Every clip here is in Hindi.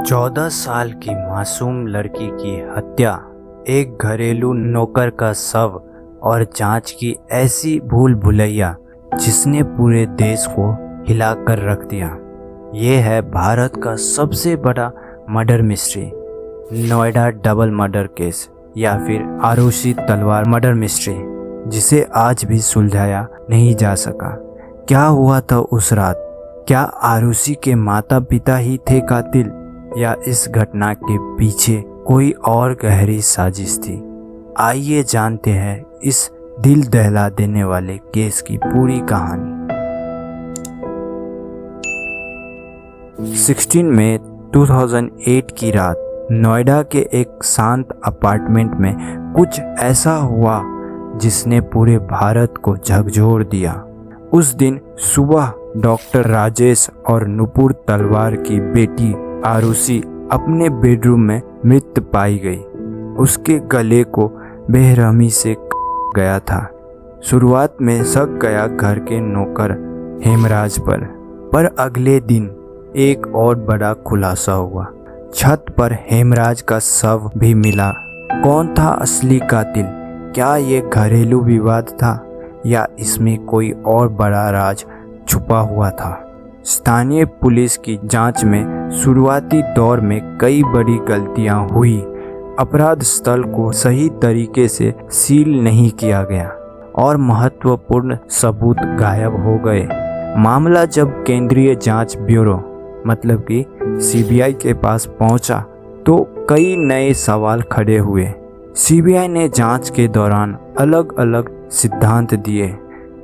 14 साल की मासूम लड़की की हत्या, एक घरेलू नौकर का शव और जांच की ऐसी भूल भुलैया जिसने पूरे देश को हिलाकर रख दिया। ये है भारत का सबसे बड़ा murder mystery, Noida double murder case या फिर आरुषि तलवार मर्डर मिस्ट्री, जिसे आज भी सुलझाया नहीं जा सका। क्या हुआ था उस रात? क्या आरुषि के माता पिता ही थे कातिल या इस घटना के पीछे कोई और गहरी साजिश थी? आइए जानते हैं इस दिल दहला देने वाले केस की पूरी कहानी। 16 मई 2008 की रात नोएडा के एक शांत अपार्टमेंट में कुछ ऐसा हुआ जिसने पूरे भारत को झकझोर दिया। उस दिन सुबह डॉक्टर राजेश और नुपुर तलवार की बेटी आरुषि अपने बेडरूम में मृत पाई गई। उसके गले को बेरहमी से गया था। शुरुआत में शक गया घर के नौकर हेमराज पर अगले दिन एक और बड़ा खुलासा हुआ। छत पर हेमराज का शव भी मिला। कौन था असली कातिल? क्या ये घरेलू विवाद था या इसमें कोई और बड़ा राज छुपा हुआ था? स्थानीय पुलिस की जांच में शुरुआती दौर में कई बड़ी गलतियां हुई। अपराध स्थल को सही तरीके से सील नहीं किया गया और महत्वपूर्ण सबूत गायब हो गए। मामला जब केंद्रीय जांच ब्यूरो मतलब कि सीबीआई के पास पहुंचा तो कई नए सवाल खड़े हुए। सीबीआई ने जांच के दौरान अलग अलग सिद्धांत दिए।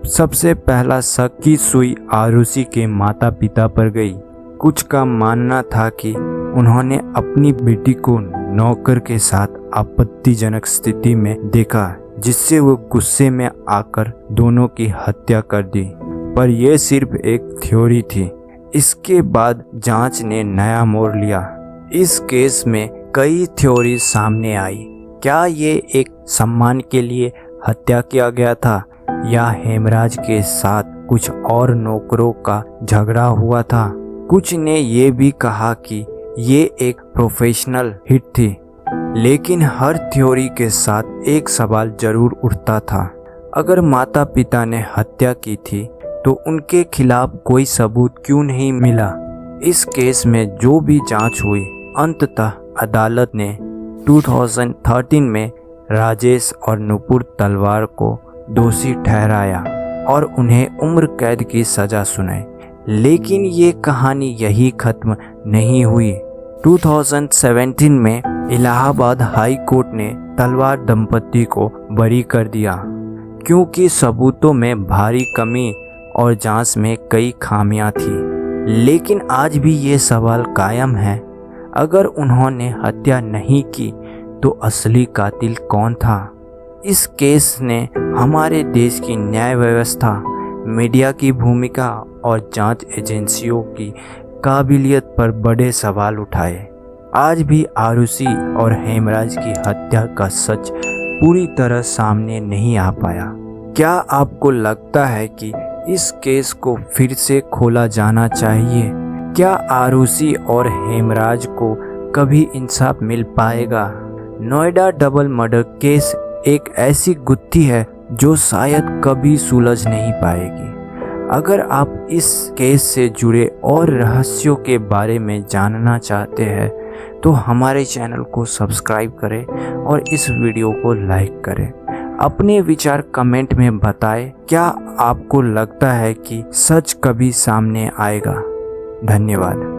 सबसे पहला शक की सुई आरुषि के माता पिता पर गई। कुछ का मानना था कि उन्होंने अपनी बेटी को नौकर के साथ आपत्तिजनक स्थिति में देखा, जिससे वो गुस्से में आकर दोनों की हत्या कर दी। पर यह सिर्फ एक थ्योरी थी। इसके बाद जांच ने नया मोड़ लिया। इस केस में कई थ्योरी सामने आई। क्या ये एक सम्मान के लिए हत्या किया गया था या हेमराज के साथ कुछ और नौकरों का झगड़ा हुआ था? कुछ ने ये भी कहा कि ये एक प्रोफेशनल हिट थी। लेकिन हर थ्योरी के साथ एक सवाल जरूर उठता था। अगर माता पिता ने हत्या की थी तो उनके खिलाफ कोई सबूत क्यों नहीं मिला? इस केस में जो भी जांच हुई, अंततः अदालत ने 2013 में राजेश और नुपुर तलवार को दोषी ठहराया और उन्हें उम्र कैद की सजा सुनाई। लेकिन ये कहानी यही खत्म नहीं हुई। 2017 में इलाहाबाद हाई कोर्ट ने तलवार दंपति को बरी कर दिया क्योंकि सबूतों में भारी कमी और जांच में कई खामियां थी। लेकिन आज भी ये सवाल कायम है, अगर उन्होंने हत्या नहीं की तो असली कातिल कौन था? इस केस ने हमारे देश की न्याय व्यवस्था, मीडिया की भूमिका और जांच एजेंसियों की काबिलियत पर बड़े सवाल उठाए। आज भी आरुषि और हेमराज की हत्या का सच पूरी तरह सामने नहीं आ पाया। क्या आपको लगता है कि इस केस को फिर से खोला जाना चाहिए? क्या आरुषि और हेमराज को कभी इंसाफ मिल पाएगा? नोएडा डबल मर्डर केस एक ऐसी गुत्थी है जो शायद कभी सुलझ नहीं पाएगी। अगर आप इस केस से जुड़े और रहस्यों के बारे में जानना चाहते हैं तो हमारे चैनल को सब्सक्राइब करें और इस वीडियो को लाइक करें। अपने विचार कमेंट में बताएं। क्या आपको लगता है कि सच कभी सामने आएगा? धन्यवाद।